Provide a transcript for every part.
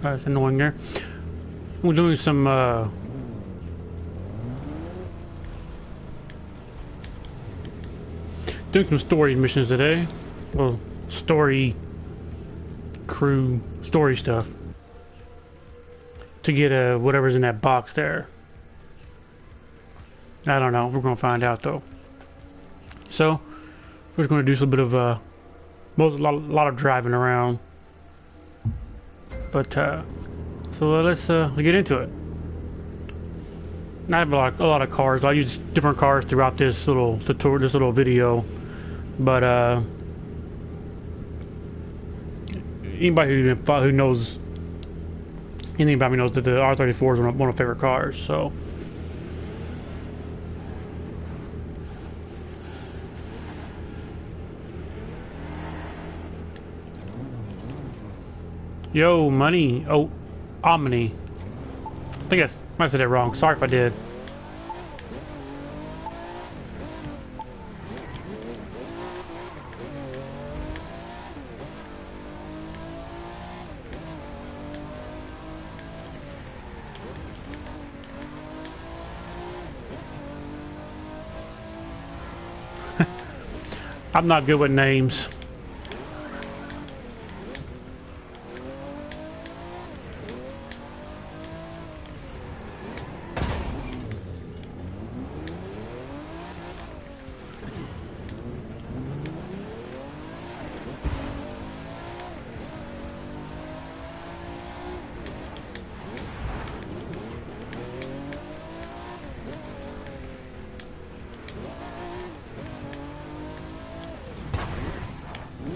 That's annoying there. We're doing some story missions today. Well, story crew story stuff to get whatever's in that box there. I don't know. We're gonna find out though. So we're just gonna do some bit of a lot of driving around. But so let's get into it. I have a lot of cars. I use different cars throughout this little tutorial, this little video. But anybody who knows anything about me knows that the R34 is one of my favorite cars. So. Yo, money. Oh, Omni. I think I might have said that wrong. Sorry if I did. I'm not good with names.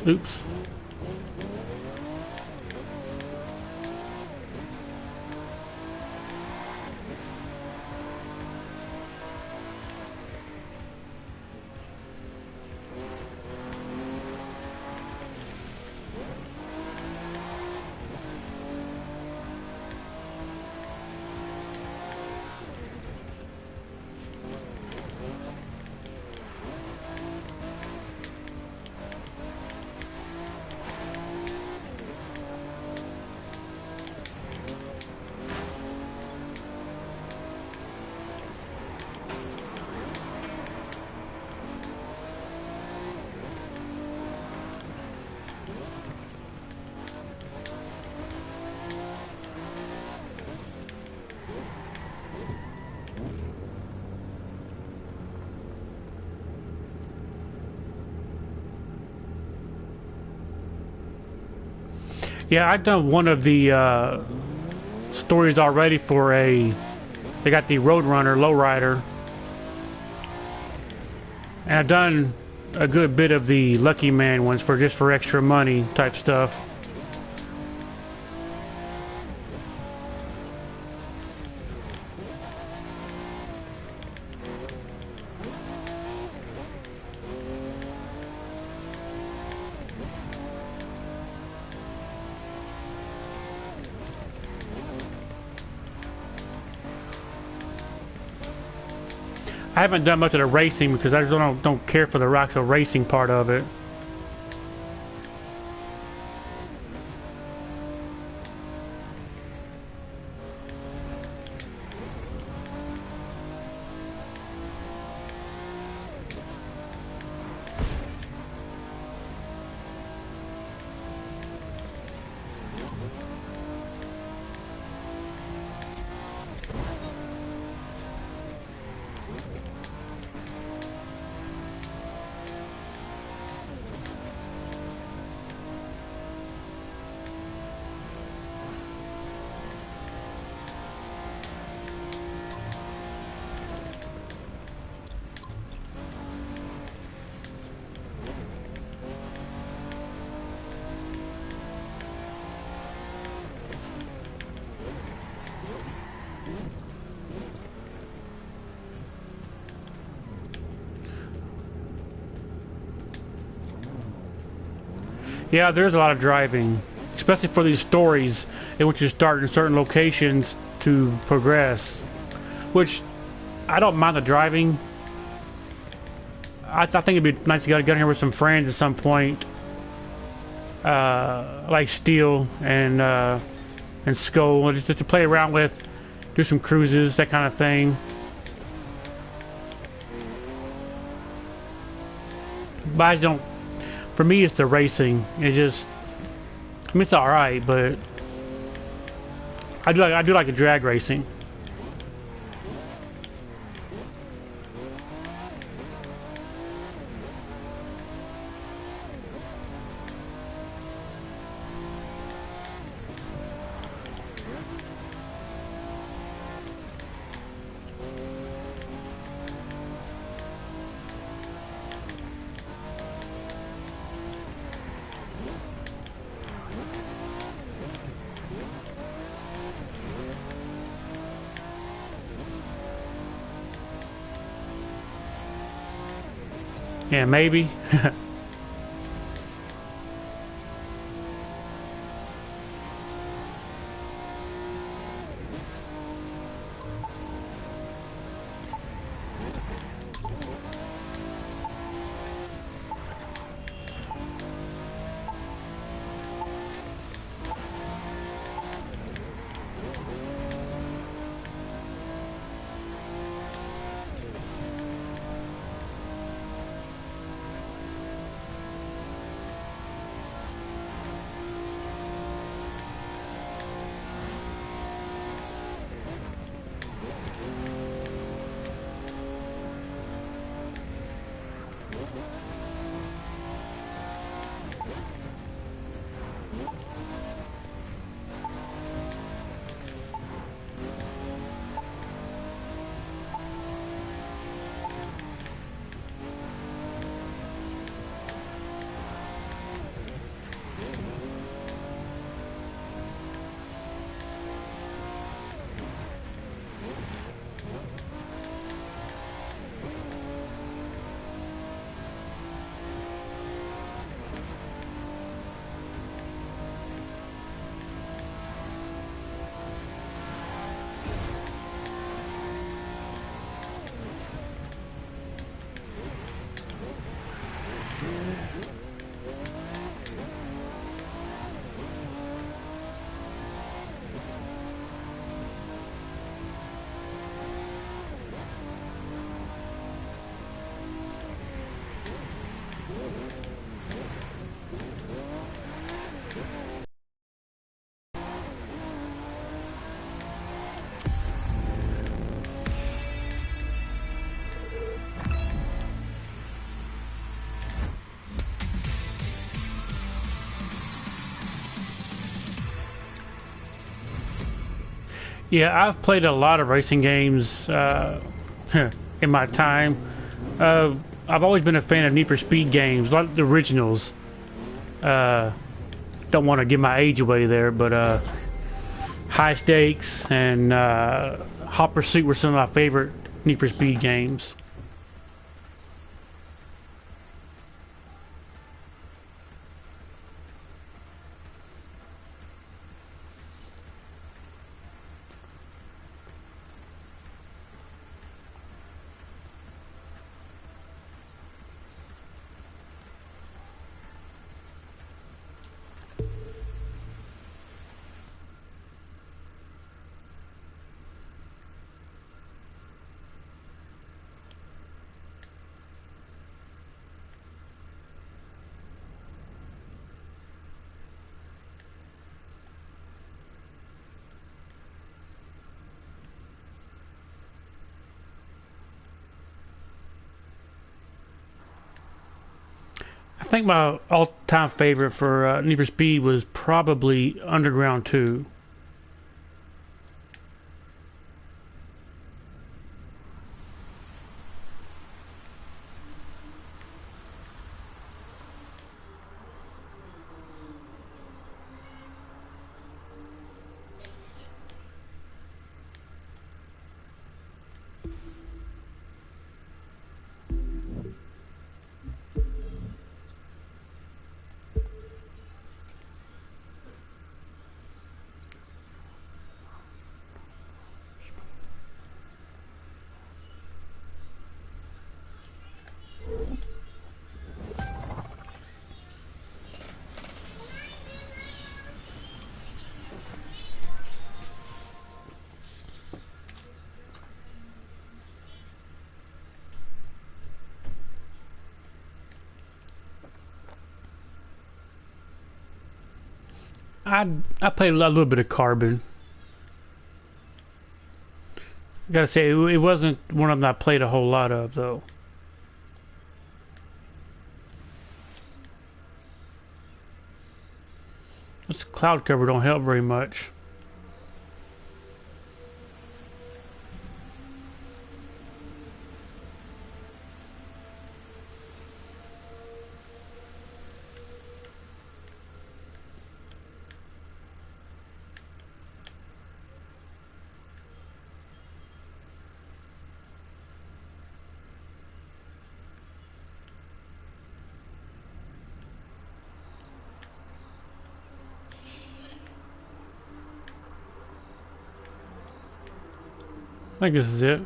Oops. Yeah, I've done one of the stories already for a. They got the Roadrunner Lowrider, and I've done a good bit of the Lucky Man ones for just for extra money type stuff. I haven't done much of the racing because I just don't care for the actual racing part of it. Yeah, there's a lot of driving, especially for these stories in which you start in certain locations to progress. Which I don't mind the driving. I think it'd be nice to get in here with some friends at some point, like Steel and and Skull, just to play around with, do some cruises, that kind of thing. But I don't. For me, it's the racing. It just. I mean, it's all right, but I do like the drag racing. Yeah, maybe. Yeah, I've played a lot of racing games in my time. Uh, I've always been a fan of Need for Speed games, like the originals. Uh, don't want to give my age away there, but High Stakes and Hot Pursuit were some of my favorite Need for Speed games. I think my all-time favorite for Need for Speed was probably Underground 2. I played a little bit of Carbon. I gotta say, it wasn't one of them I played a whole lot of, though. This cloud cover don't help very much. I think this is it.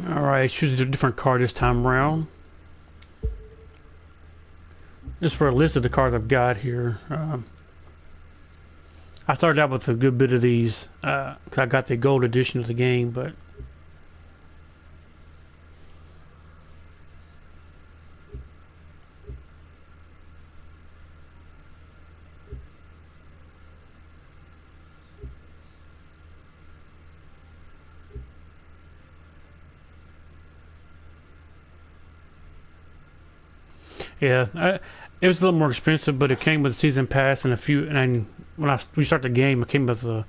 Alright, choose a different car this time around. This is for a list of the cars I've got here. I started out with a good bit of these. 'Cause I got the gold edition of the game, but yeah, it was a little more expensive, but it came with a season pass and a few. And when we start the game, it came with a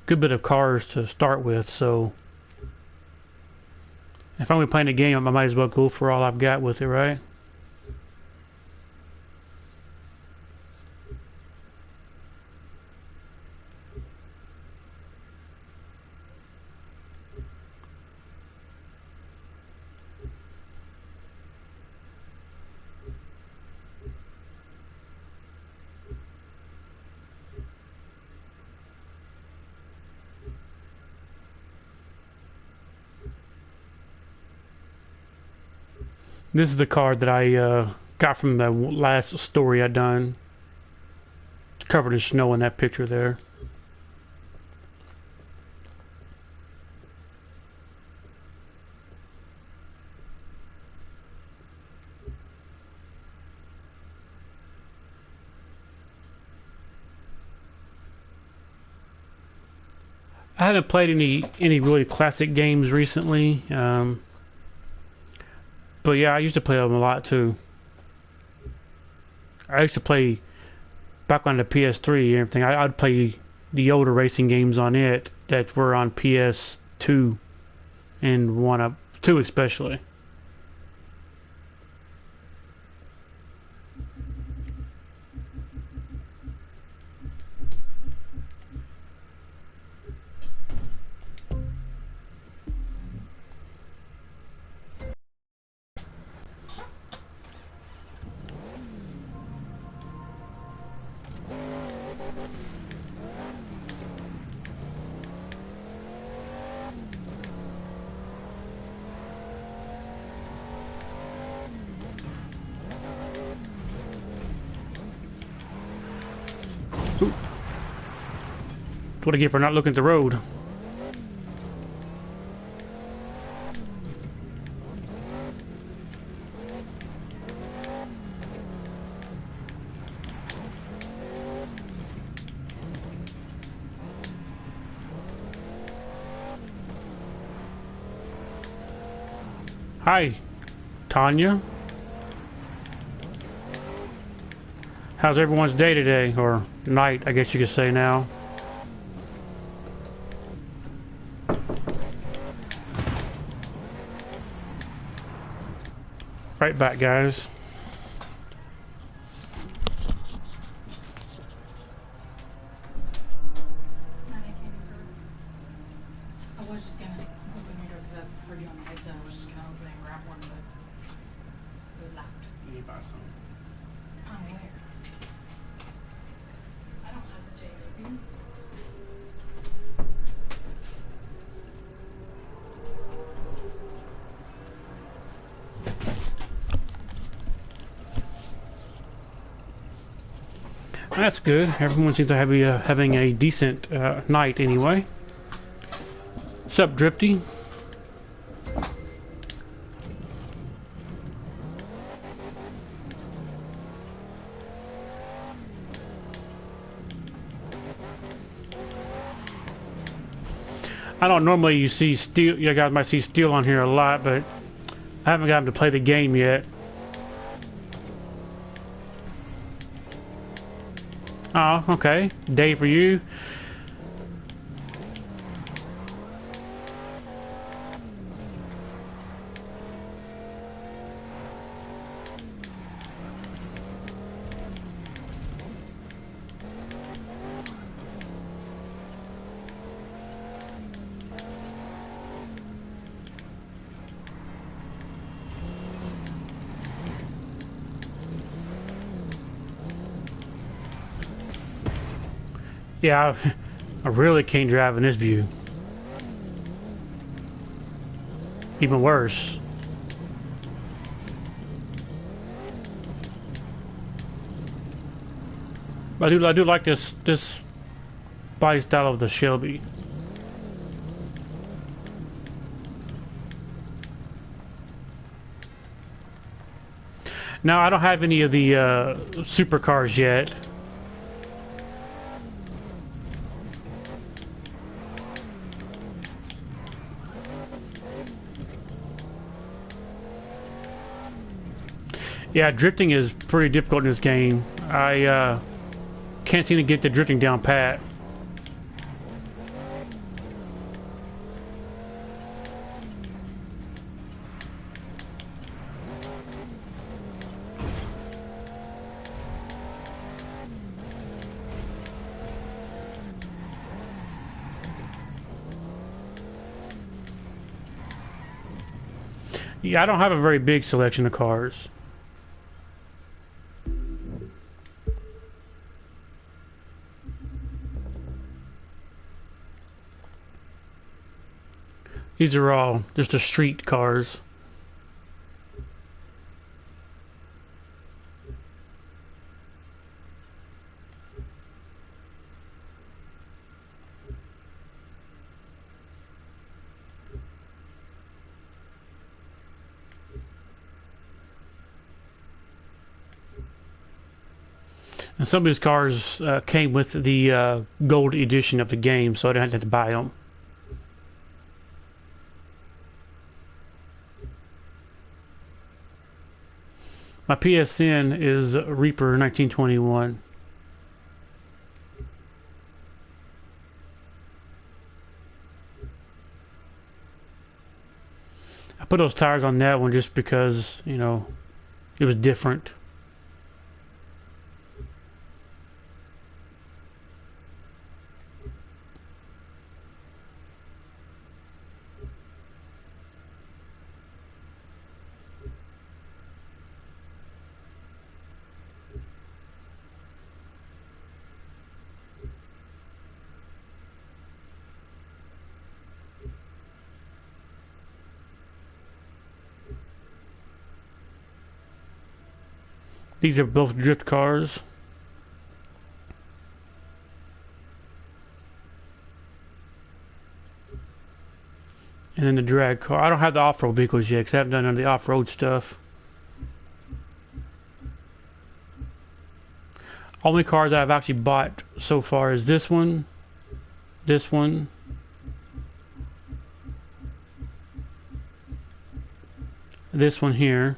good bit of cars to start with. So if I'm gonna be playing the game, I might as well go for all I've got with it, right? This is the card that I got from the last story I done. Covered in snow in that picture there. I haven't played any really classic games recently, but yeah, I used to play them a lot too. I used to play back on the PS3 and everything. I'd play the older racing games on it that were on PS2 and one up two especially. That's what I get for not looking at the road. Hi, Tanya. How's everyone's day today, or night, I guess you could say now? Right back, guys. some. I'm aware. I don't hesitate to be. That's good. Everyone seems to be having a decent night anyway. Sup, Drifty? I don't normally you see Steel. You guys might see Steel on here a lot, but I haven't gotten to play the game yet. Oh, okay. Day for you. Yeah, I really can't drive in this view. Even worse. But I do like this body style of the Shelby. Now I don't have any of the supercars yet. Yeah, drifting is pretty difficult in this game. I can't seem to get the drifting down pat. Yeah, I don't have a very big selection of cars. These are all just the street cars. And some of these cars came with the gold edition of the game, so I didn't have to buy them. My PSN is Reaper 1921. I put those tires on that one just because, you know, it was different. These are both drift cars. And then the drag car. I don't have the off-road vehicles yet because I haven't done none of the off-road stuff. Only car that I've actually bought so far is this one, this one, this one here,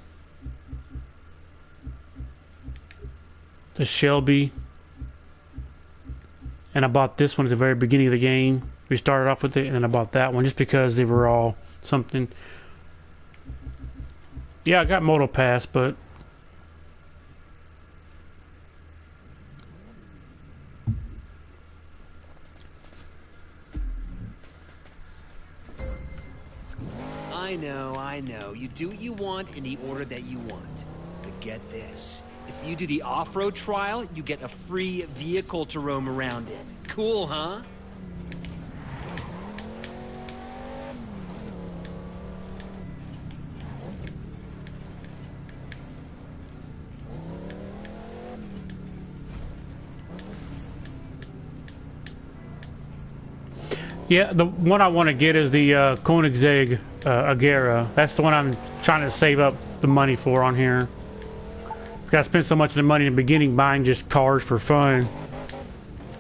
the Shelby, and I bought this one at the very beginning of the game. We started off with it, and then I bought that one just because they were all something. Yeah, I got Moto Pass, but I know. You do what you want in the order that you want. The get this. If you do the off-road trial, you get a free vehicle to roam around in. Cool, huh? Yeah, the one I want to get is the Koenigsegg Agera. That's the one I'm trying to save up the money for on here. I spent so much of the money in the beginning buying just cars for fun.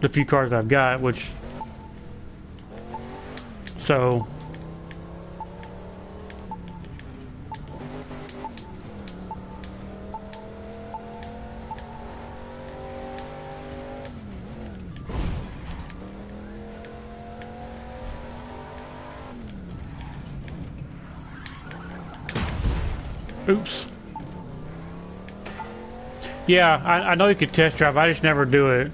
The few cars I've got, which... So... Oops. Yeah, I know you could test drive, I just never do it.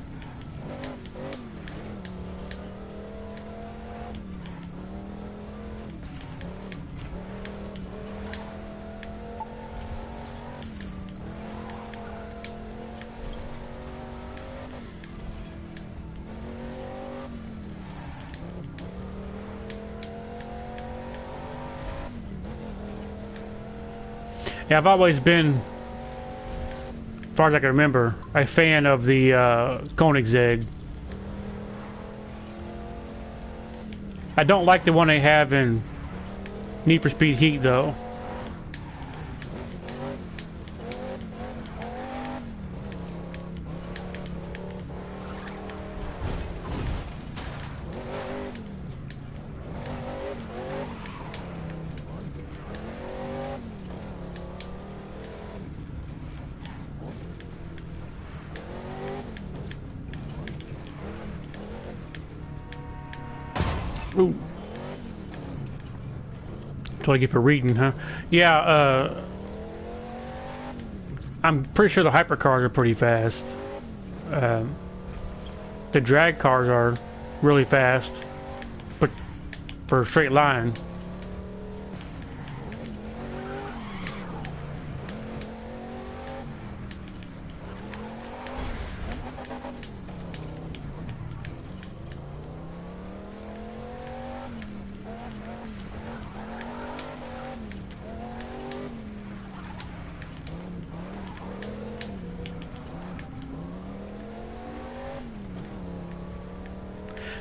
Yeah, I've always been, as far as I can remember, a fan of the Koenigsegg. I don't like the one they have in Need for Speed Heat, though. Ooh. That's what I get for reading, huh? Yeah, I'm pretty sure the hypercars are pretty fast. The drag cars are really fast, but for a straight line.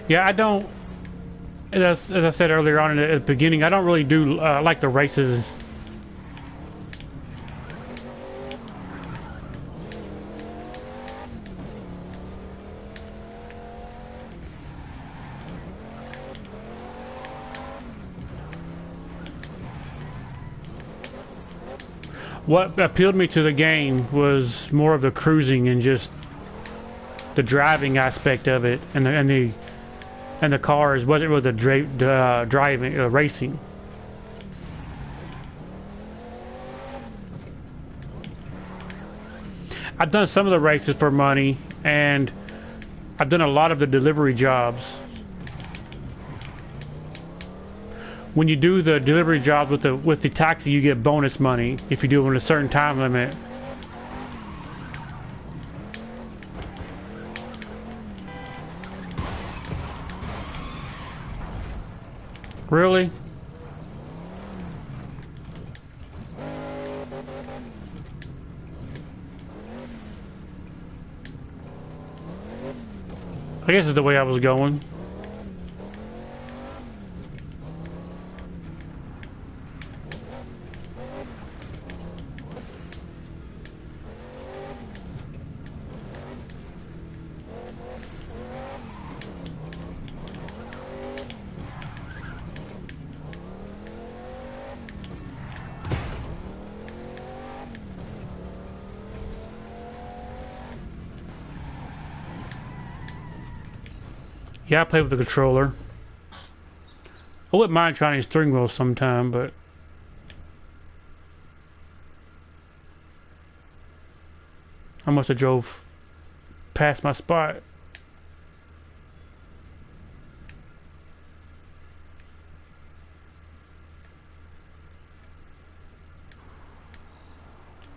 Yeah, I don't. As I said earlier on at the beginning, I don't really do like the races. What appealed me to the game was more of the cruising and just the driving aspect of it, and the cars wasn't really the driving racing. I've done some of the races for money, and I've done a lot of the delivery jobs. When you do the delivery jobs with the taxi, you get bonus money if you do it in a certain time limit. Really? I guess it's the way I was going. Yeah, I play with the controller. I wouldn't mind trying these steering wheels sometime, but I must have drove past my spot.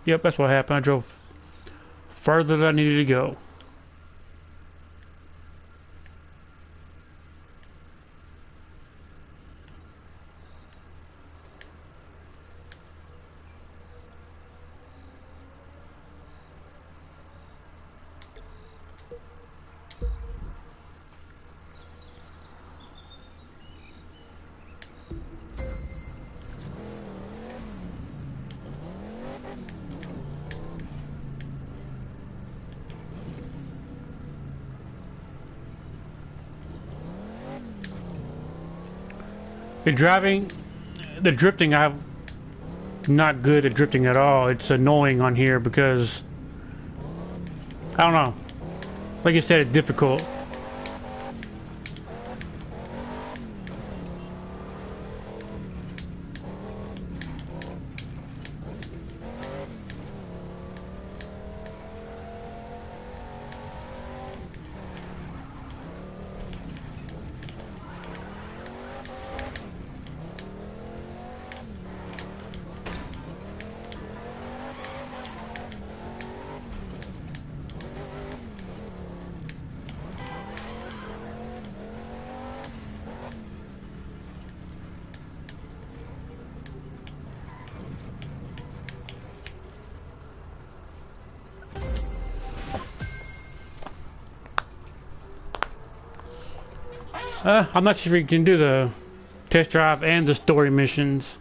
Yep, that's what happened. I drove further than I needed to go. The drifting, I'm not good at drifting at all. It's annoying on here because, I don't know. Like you said, it's difficult. I'm not sure if you can do the test drive and the story missions.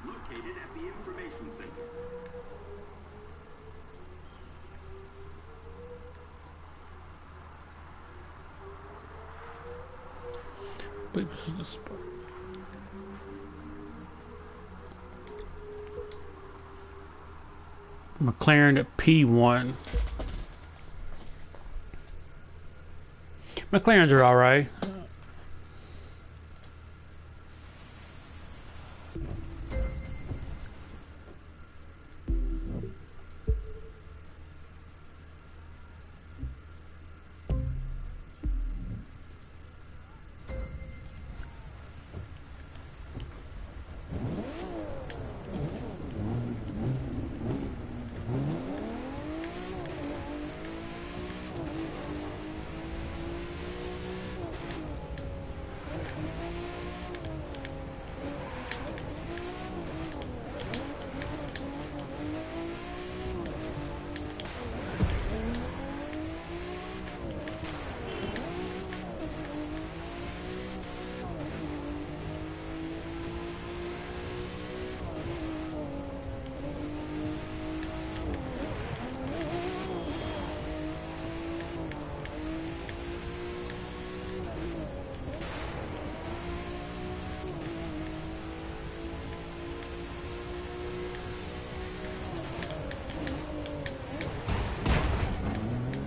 Located at the information center. Wait, this is the spot. McLaren at P1. McLarens are alright.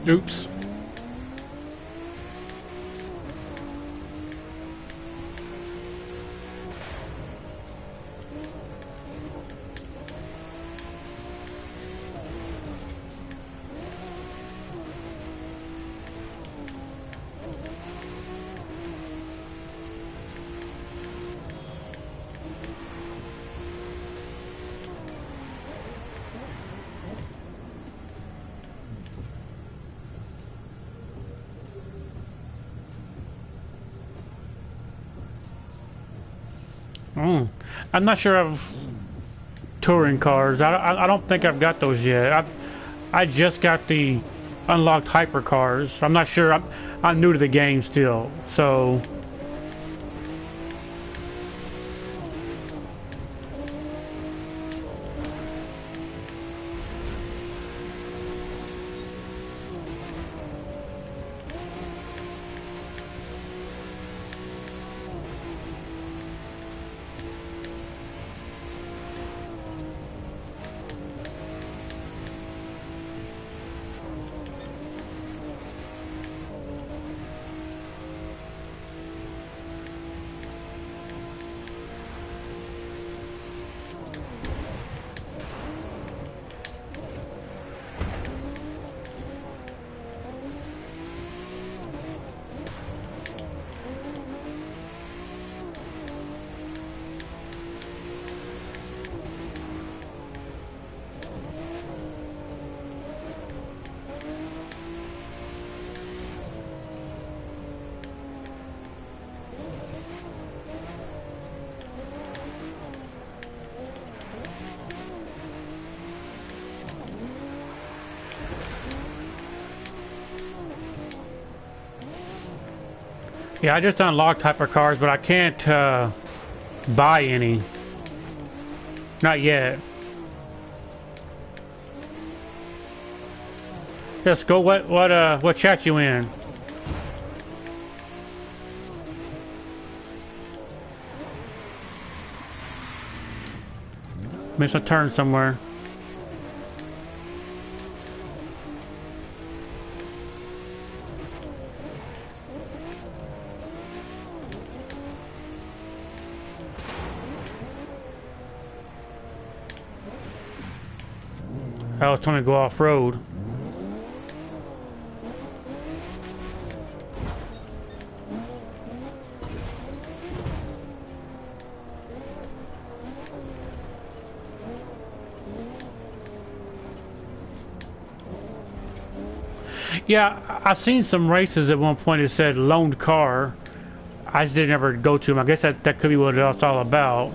Oops. I'm not sure of touring cars. I don't think I've got those yet. I just got the unlocked hypercars. I'm not sure. I'm new to the game still, so. Yeah, I just unlocked hypercars, but I can't buy any. Not yet. Let's go. What chat you in? Missed a turn somewhere. I was trying to go off-road. Yeah, I've seen some races at one point that said loaned car. I just didn't ever go to them. I guess that could be what it's all about.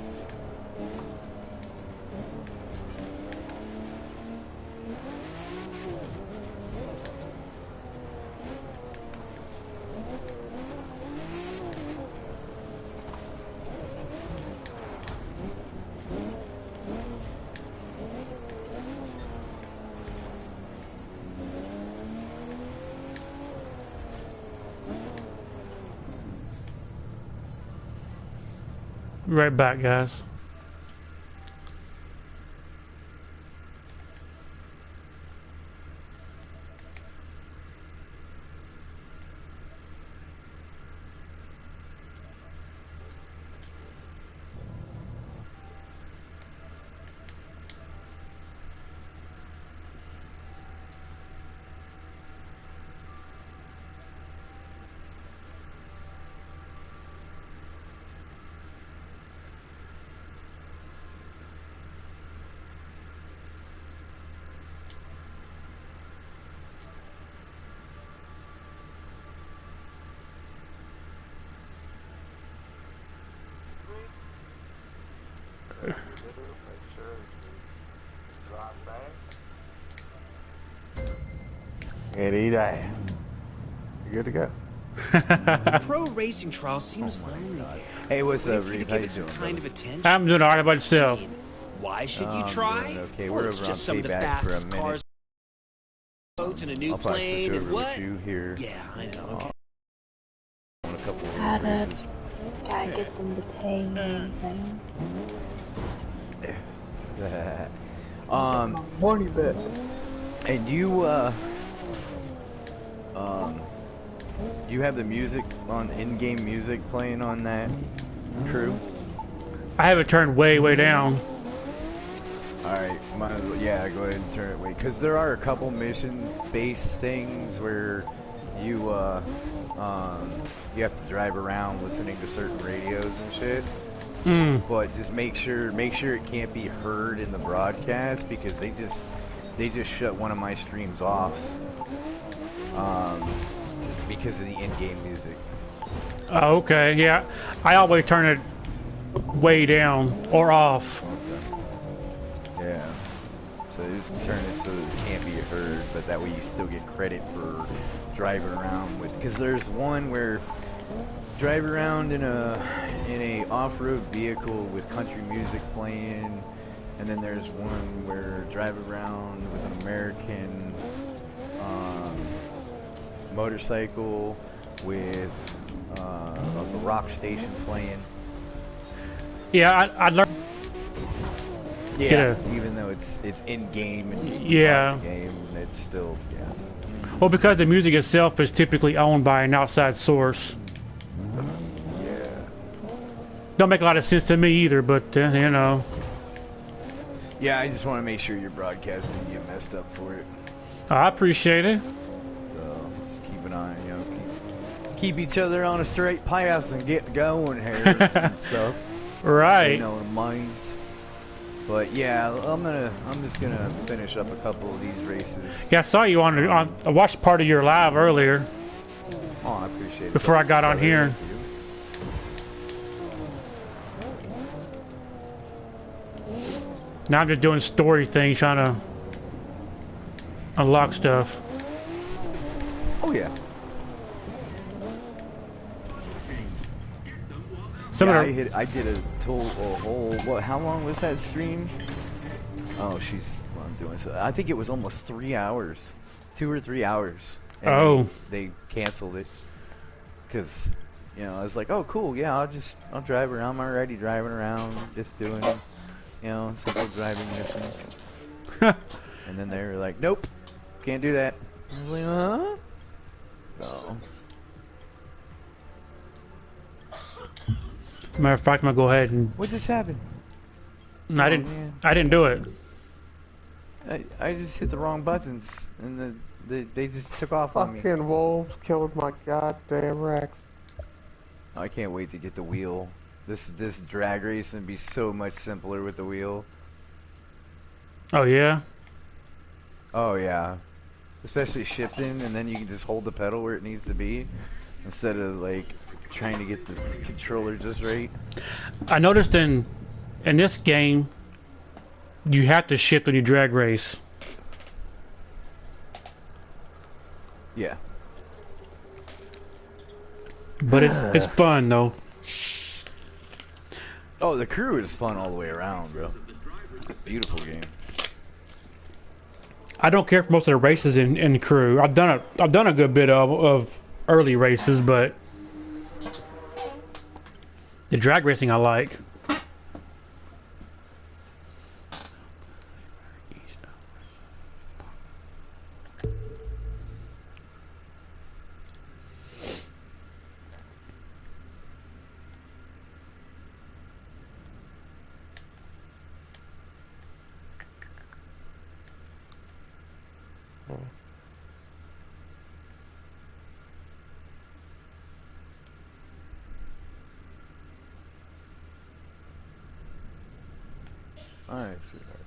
Right back, guys. And eat ass. You're good to go. The pro racing trial seems lonely there. Hey, what's up, Ready Reeve? to How give you it some doing, kind brother? of attention. I'm doing alright about yourself. I mean, why should you I'm try? doing okay. Well, We're it's over just on some of the Payback for a fastest minute. cars, boats, and a new I'll probably plane, switch and over what? with you here. Yeah, I know. Okay. On a couple of Gotta races. get them to pay, you know what I'm saying? My money back. And you, You have the music on in-game music playing on that crew? I have it turned way, way down. Alright, might as well, yeah, go ahead and turn it way. Because there are a couple mission-based things where you have to drive around listening to certain radios and shit. But just make sure it can't be heard in the broadcast, because they just shut one of my streams off because of the in-game music. Oh, okay, yeah. I always turn it way down or off. Yeah. So just turn it so that it can't be heard, but that way you still get credit for driving around with. Because there's one where drive around in a off-road vehicle with country music playing, and then there's one where drive around with an American motorcycle with the rock station playing. Yeah, I learned. Yeah, even though it's in game and yeah, game, it's still Well, because the music itself is typically owned by an outside source. Yeah. Don't make a lot of sense to me either, but you know. Yeah, I just want to make sure your broadcast didn't get messed up for it. I appreciate it. So just keep an eye, keep each other on a straight path and get going here and stuff. Right. You know, in minds. But yeah, I'm just gonna finish up a couple of these races. Yeah, I saw you on I watched part of your live earlier. Oh, I appreciate it. Before I got on here. Now I'm just doing story things, trying to unlock stuff. Oh yeah. I did a whole. What? How long was that stream? Oh, I'm doing so. I think it was almost 3 hours, 2 or 3 hours. And they canceled it because I was like, oh cool, yeah, I'll drive around. I'm already driving around, just doing simple driving missions. And then they were like, nope, can't do that. I was like, huh? No. Matter of fact, I'm gonna go ahead and. What just happened? I didn't do it. I just hit the wrong buttons, and they just took off on me. Fucking wolves killed my goddamn Rex. I can't wait to get the wheel. This drag race and be so much simpler with the wheel. Oh yeah. Oh yeah. Especially shifting, and then you can just hold the pedal where it needs to be, instead of like trying to get the controller just right. I noticed in this game you have to shift when you drag race. Yeah. But it's fun though. Oh, the crew is fun all the way around, bro. Beautiful game. I don't care for most of the races in crew. I've done a good bit of early races, but the drag racing I like. Alright, sweetheart.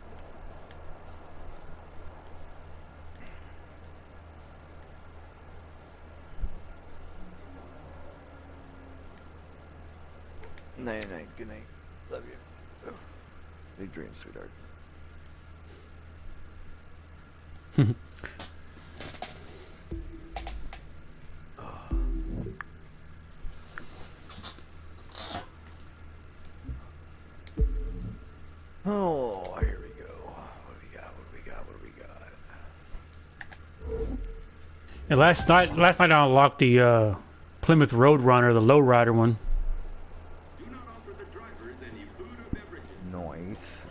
Night, night, good night. Love you. Oh. Big dreams, sweetheart. Oh, here we go. What do we got? What do we got? What do we got? And last night I unlocked the Plymouth Roadrunner, the lowrider one. Do not offer the drivers any food or beverages. Nice.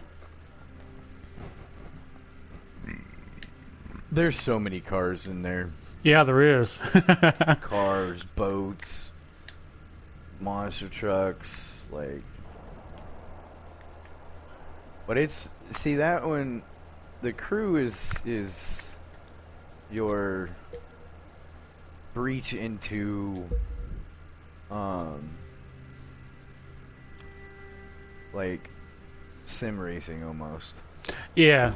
There's so many cars in there. Yeah, there is. Cars, boats, monster trucks, like. But it's see that one, the crew is your breach into like sim racing almost. Yeah.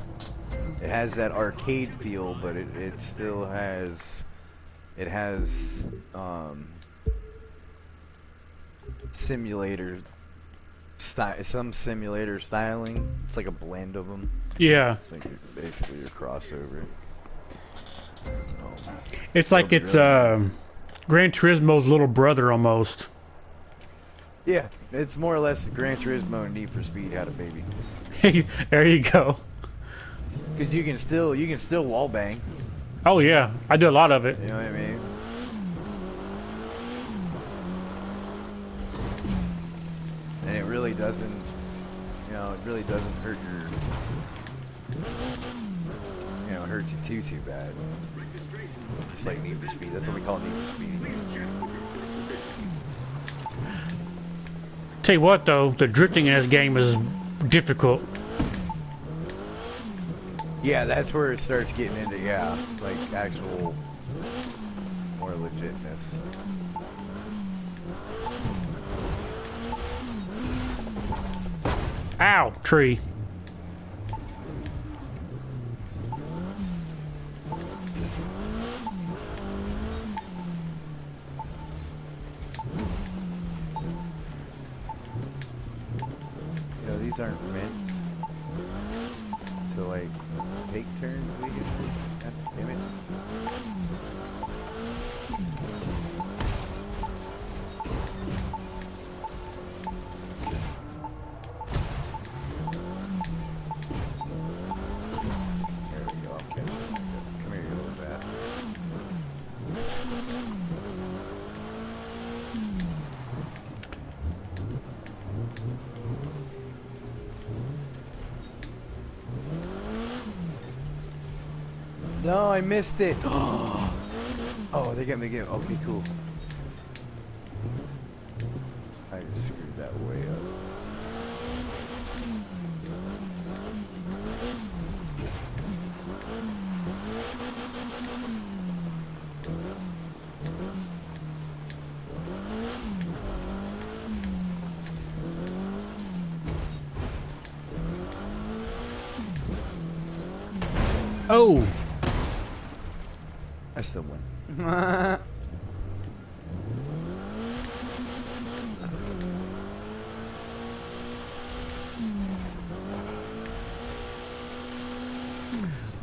It has that arcade feel, but it still has simulator style, some simulator styling. It's like a blend of them. Yeah. It's like basically your crossover. It's like it's really Gran Turismo's little brother almost. Yeah, it's more or less Gran Turismo and Need for Speed had a baby. There you go. Because you can still wall bang. Oh yeah, I do a lot of it. You know what I mean? And it really doesn't, it really doesn't hurt hurt you too bad. It's like Need for Speed. That's what we call Need for Speed. Tell you what though, the drifting in this game is difficult. Yeah, that's where it starts getting into, like actual more legitness. Ow, tree. These aren't meant to like take turns. We can, God damn it. There we go. Okay. Come here, you little bat. No, I missed it. Oh, they get me again. Okay, cool. I just screwed that way up. Oh. I still win. I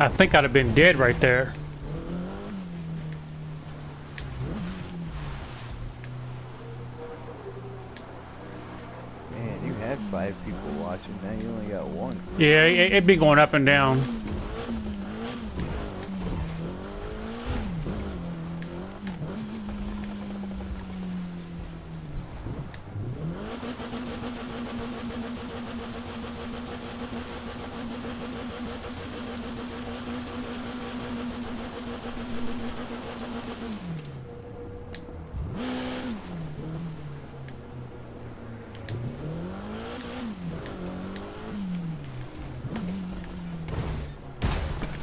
think I'd have been dead right there. Man, you had 5 people watching, now you only got 1. Yeah, it'd be going up and down.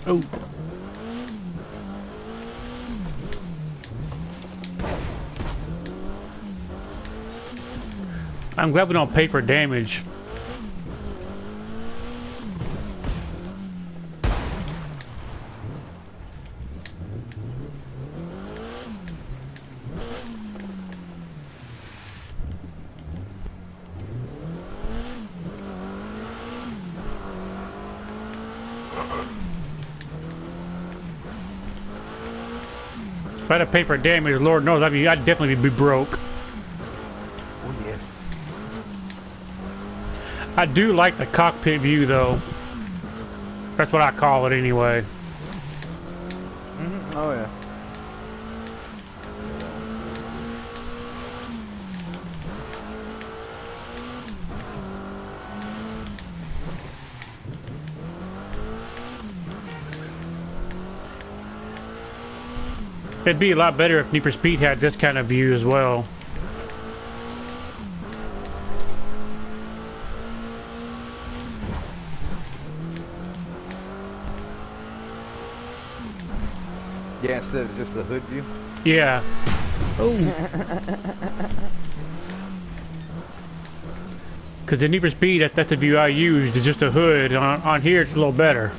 Oh. I'm glad we don't pay for damage. If I had to pay for damage, Lord knows, I'd definitely be broke. Oh, yes. I do like the cockpit view, though. That's what I call it, anyway. Mm-hmm. Oh, yeah. It'd be a lot better if Need for Speed had this kind of view as well. Yeah, instead of just the hood view. Yeah. Oh. Because the Need for Speed, that's the view I used. It's just a hood. On here, it's a little better.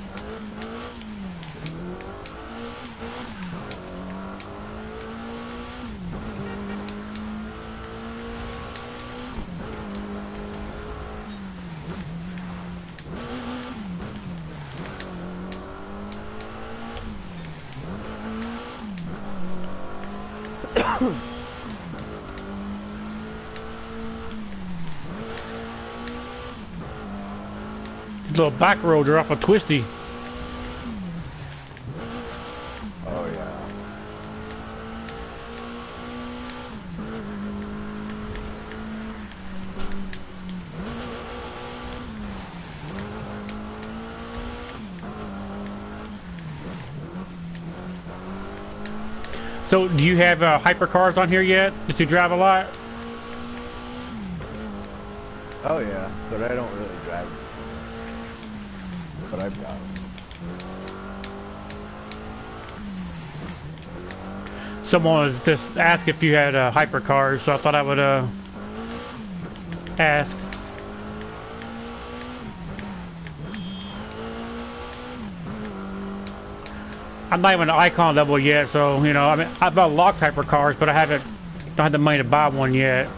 These little back roads are awful twisty. Oh yeah. So, do you have hypercars on here yet? Did you drive a lot? Oh yeah, but I don't really drive. But I've got them. Someone was just asked if you had hypercars, so I thought I would ask. I'm not even icon level yet, so you know, I mean, I've got locked hypercars, but I don't have the money to buy one yet.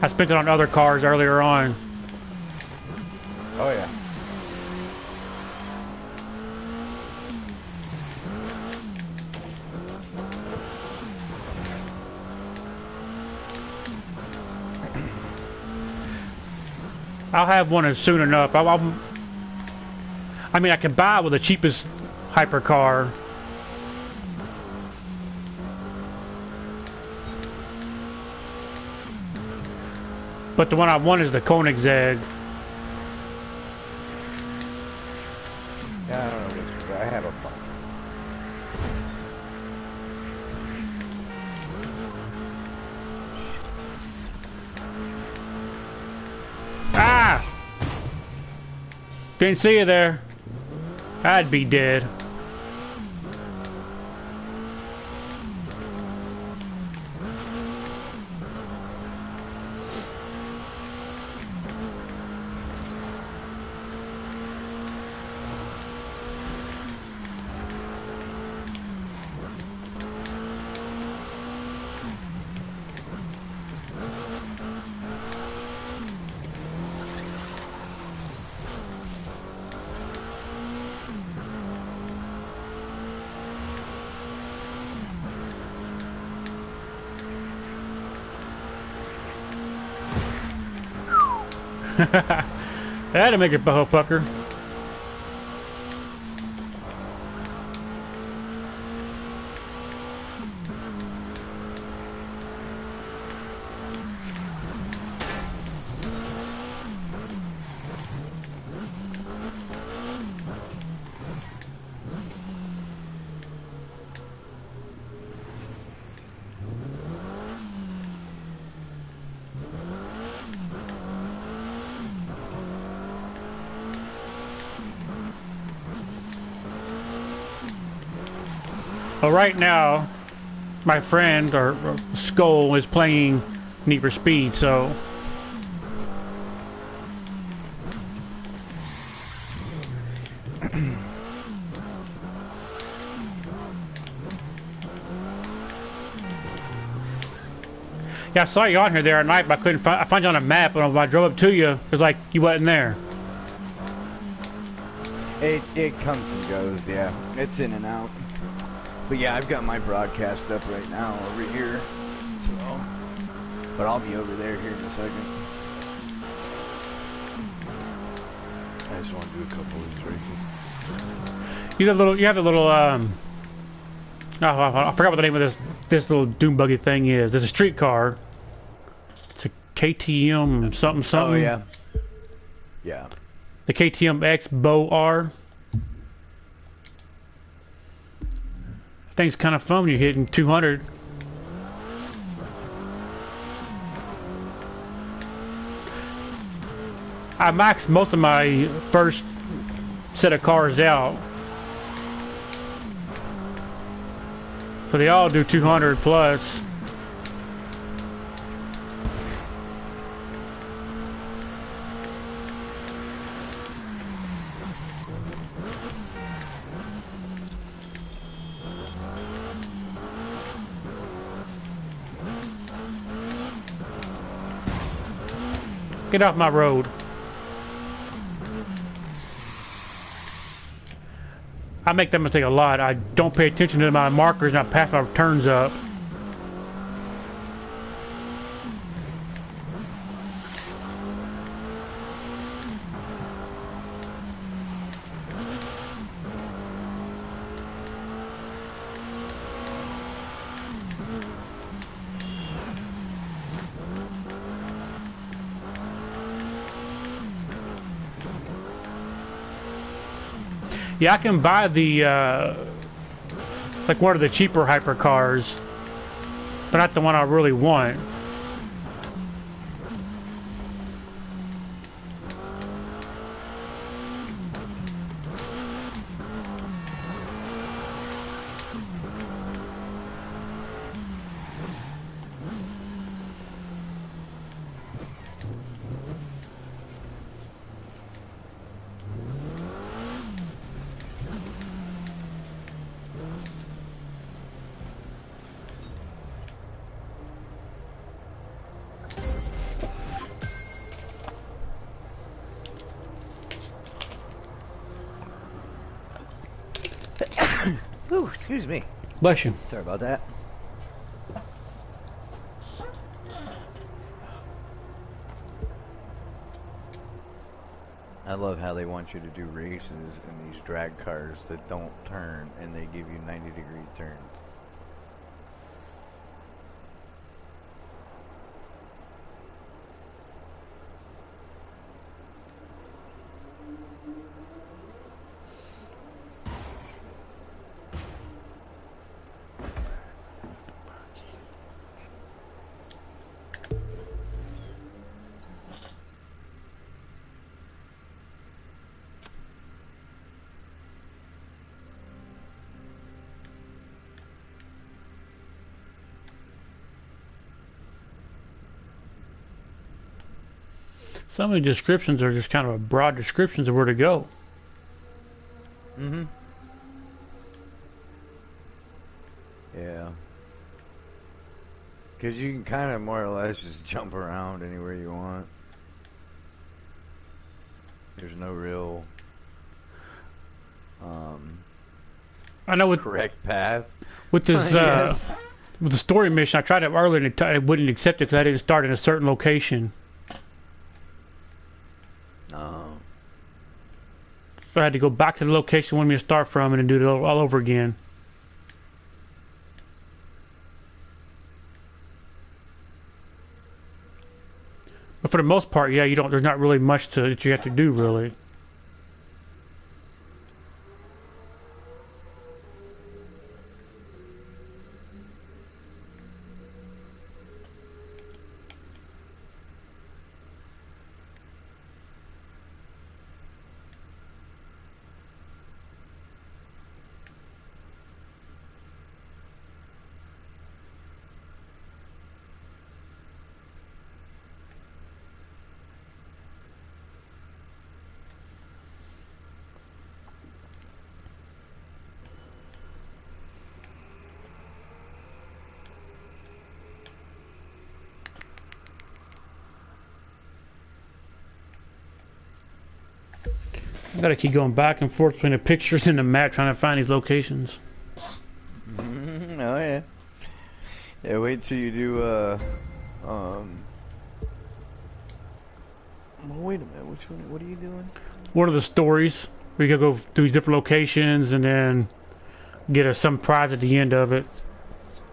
I spent it on other cars earlier on. Oh yeah. I'll have one as soon enough. I mean, I can buy it with the cheapest hypercar. But the one I want is the Koenigsegg. Yeah, I don't know. I have a plus. Ah! Didn't see you there. I'd be dead. That'll make it boho pucker. Well, right now, my friend, or Skull, is playing Need for Speed, so... Yeah, I saw you on here there at night, but I couldn't find... I found you on a map, and when I drove up to you, it was like you wasn't there. It comes and goes, yeah. It's in and out. But yeah, I've got my broadcast up right now over here, so. But I'll be over there here in a second. I just want to do a couple of these races. You have a little oh, I forgot what the name of this little dune buggy thing is. There's a street car. It's a KTM something. Oh yeah. Yeah. The KTM X Bow R. I think it's kind of fun when you're hitting 200. I maxed most of my first set of cars out. So they all do 200 plus. Get off my road. I make that mistake a lot. I don't pay attention to my markers and I pass my turns up. Yeah, I can buy the, like one of the cheaper hypercars, but not the one I really want. Ooh, excuse me. Bless you. Sorry about that. I love how they want you to do races in these drag cars that don't turn and they give you 90-degree turns. Some of the descriptions are just kind of a broad descriptions of where to go. Mm-hmm. Yeah. Because you can kind of more or less just jump around anywhere you want. There's no real I know with correct path. with this with the story mission, I tried it earlier and it wouldn't accept it because I didn't start in a certain location. So I had to go back to the location it wanted me to start from and then do it all over again. But for the most part, yeah, you don't. There's not really much that you have to do, really. I gotta keep going back and forth between the pictures and the map trying to find these locations. Oh yeah. Yeah, wait till you do well, wait a minute, which one, what are you doing? What are the stories? We could go to different locations and then get some prize at the end of it.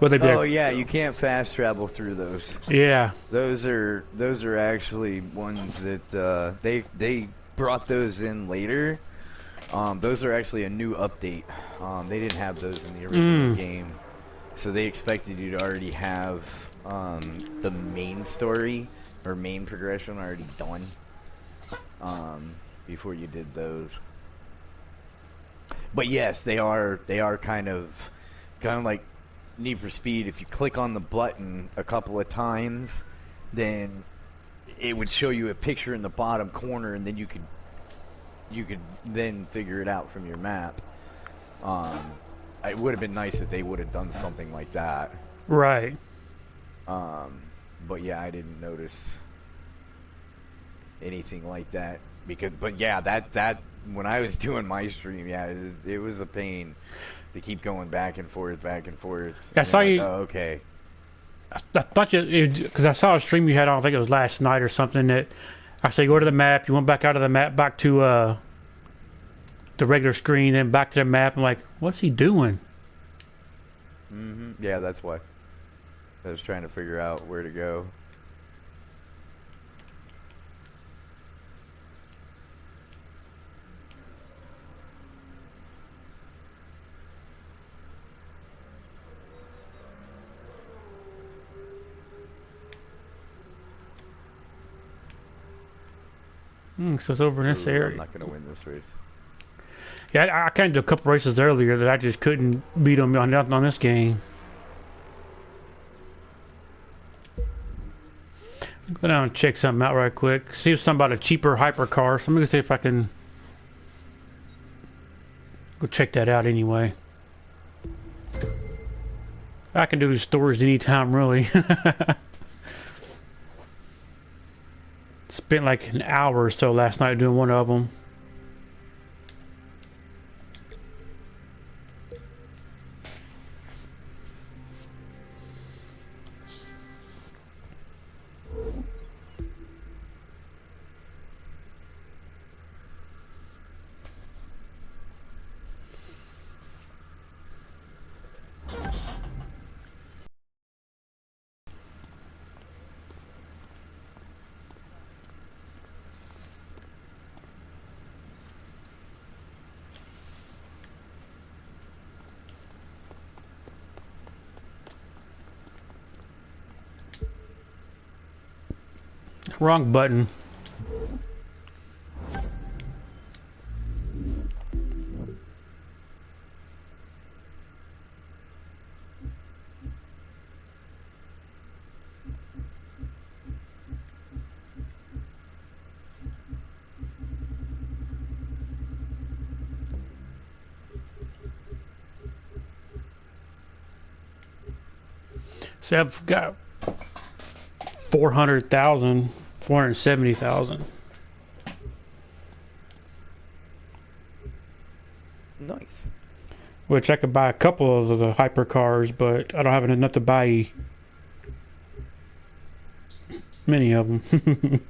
Will they be Yeah, you can't fast travel through those. Yeah. Those are actually ones that they brought those in later Those are actually a new update. They didn't have those in the original game, so they expected you to already have the main story or main progression already done before you did those. But yes, they are kind of like Need for Speed. If you click on the button a couple of times, then it would show you a picture in the bottom corner, and then you could then figure it out from your map. It would have been nice if they would have done something like that. Right. But yeah, I didn't notice anything like that but yeah, that when I was doing my stream, yeah, it was a pain to keep going back and forth. I saw you. Oh, okay. I thought you, because I saw a stream you had on, I think it was last night or something, that I said go to the map, you went back out of the map, back to the regular screen, then back to the map. I'm like, what's he doing? Yeah, that's why. I was trying to figure out where to go. So it's over in this area. I'm not going to win this race. Yeah, I kind of did a couple races earlier that I just couldn't beat them on this game. Go down and check something out right quick. See if something about a cheaper hypercar. So I'm going to see if I can go check that out anyway. I can do these stories anytime, really. Spent like an hour or so last night doing one of them. Wrong button. See, I've got 400,000. 470,000. Nice. Which I could buy a couple of the hypercars, but I don't have enough to buy many of them.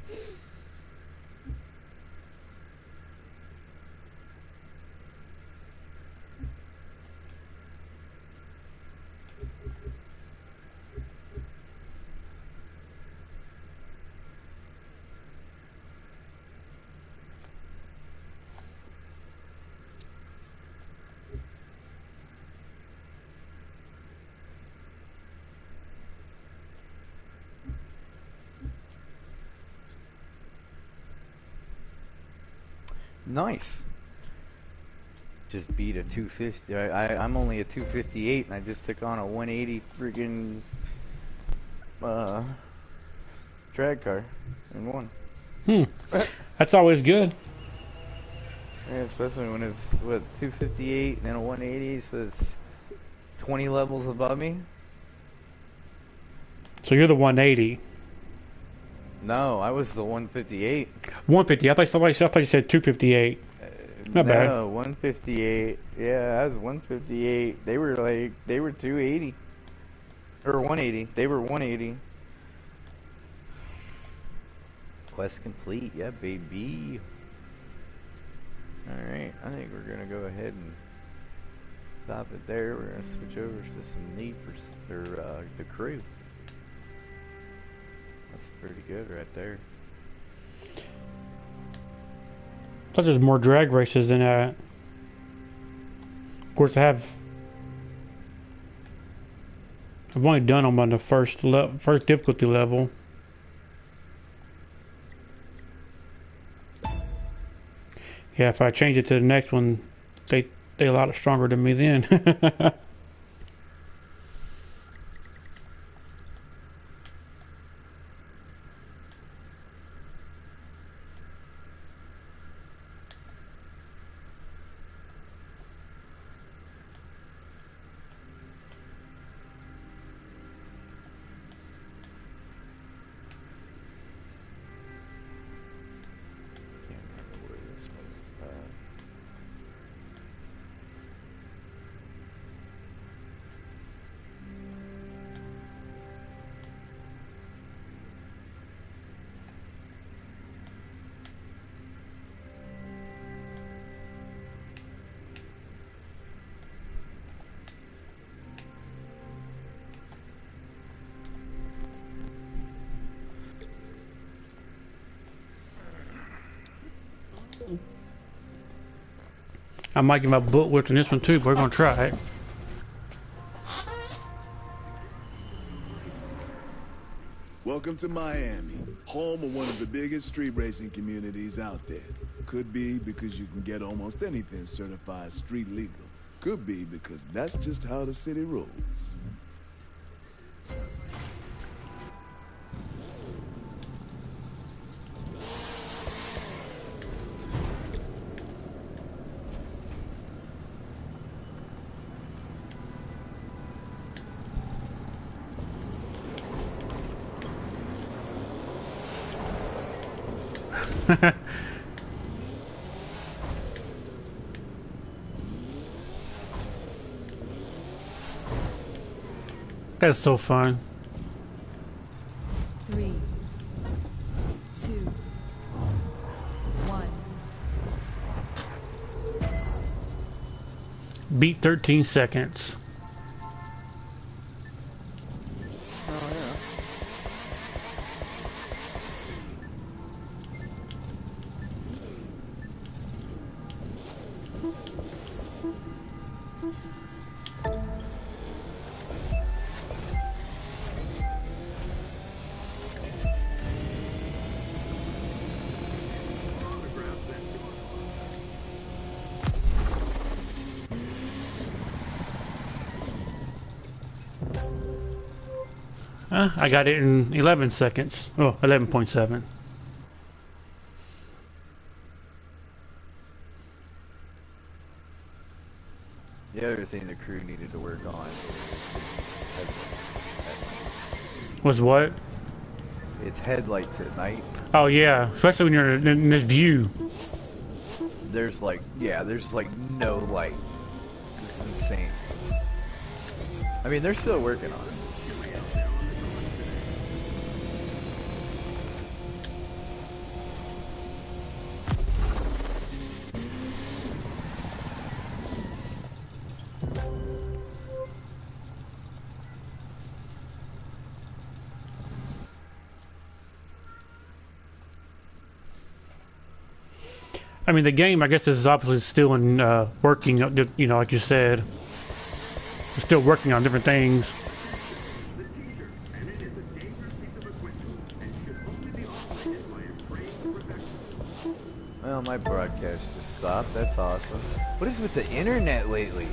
Nice. Just beat a 250. I'm only a 258, and I just took on a 180 friggin' drag car and won. That's always good. Yeah, especially when it's what 258 and a 180, so it's 20 levels above me. So you're the 180. No, I was the 158. 150. I thought you said 258. Not bad. No, 158. Yeah, I was 158. They were 280 or 180. They were 180. Quest complete. Yeah, baby. All right, I think we're gonna go ahead and stop it there. We're gonna switch over to some Need for the Crew. That's pretty good right there. I thought there's more drag races than that. Of course, I've only done them on the first difficulty level. Yeah, if I change it to the next one, they a lot stronger than me then. Can't remember where this was. I might get my butt whipped in this one too, but we're gonna try it. Welcome to Miami, home of one of the biggest street racing communities out there. Could be because you can get almost anything certified street legal. Could be because that's just how the city rolls. That's so fun. 3, 2, 1. Beat 13 seconds. Oh yeah. I got it in 11 seconds. Oh, 11.7. The other thing the crew needed to work on is headlights Was what? at night. It's headlights at night. Oh yeah, especially when you're in this view. There's like no light. It's insane. I mean, they're still working on it. I mean, the game, I guess, is obviously still in working. You know, like you said, we're still working on different things. The teaser, and it is a dangerous piece of equipment and should only be operated by a trained professional. Well, my broadcast just stopped. That's awesome. What is with the internet lately?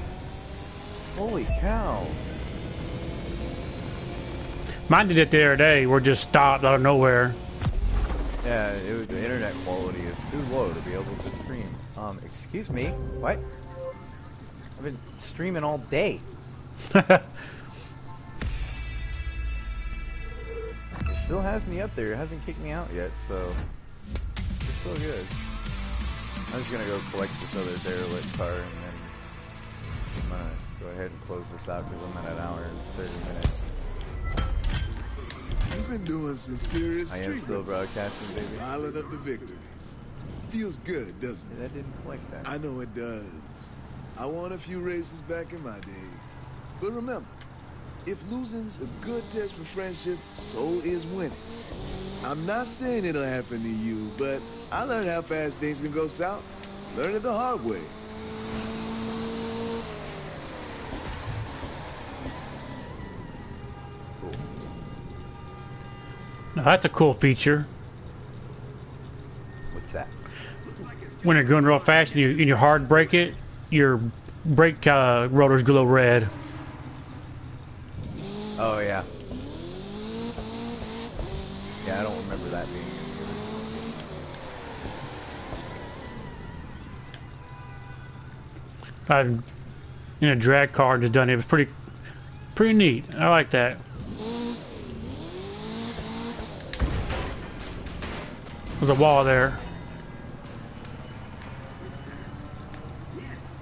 Holy cow. Mine did it the other day. We're just stopped out of nowhere. Yeah, the internet quality is too low to be able to stream. Excuse me? What? I've been streaming all day. It still has me up there. It hasn't kicked me out yet, so we're still good. I'm just gonna go collect this other derelict car and then I'm gonna go ahead and close this out because I'm at an hour and 30 minutes. You've been doing some serious I am street still racing. broadcasting, baby. Pilot of the victories. Feels good, doesn't Yeah, it? that didn't collect that. I know it does. I won a few races back in my day. But remember, if losing's a good test for friendship, so is winning. I'm not saying it'll happen to you, but I learned how fast things can go south. Learn it the hard way. cool. Now, that's a cool feature. What's that? When you're going real fast and you hard brake it, your brake rotors glow red. Oh yeah. Yeah, I don't remember that being in the original. I've in a drag car just done it. It was pretty neat. I like that. There's a wall there. Yes,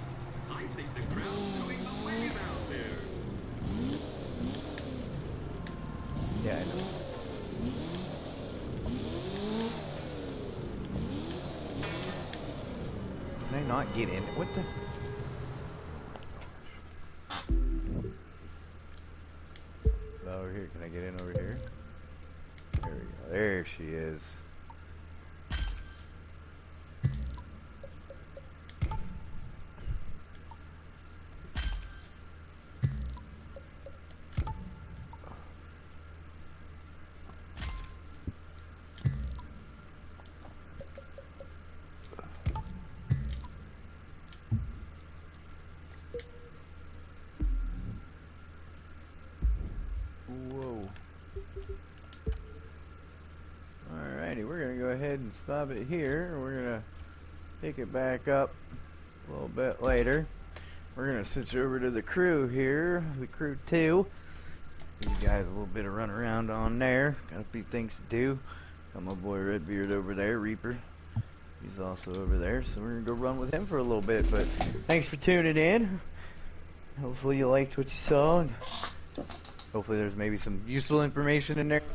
I think the crowd's doing the wave out there. Yeah, I know. Can I not get in? What the? Over here, can I get in over here? There we go. There she is. Whoa. Alrighty, we're gonna go ahead and stop it here. We're gonna pick it back up a little bit later. We're gonna switch over to the crew here, the crew 2. Give you guys a little bit of run around on there. Got a few things to do. Got my boy Redbeard over there, Reaper. He's also over there, so we're gonna go run with him for a little bit. But thanks for tuning in. Hopefully you liked what you saw. And hopefully there's maybe some useful information in there too.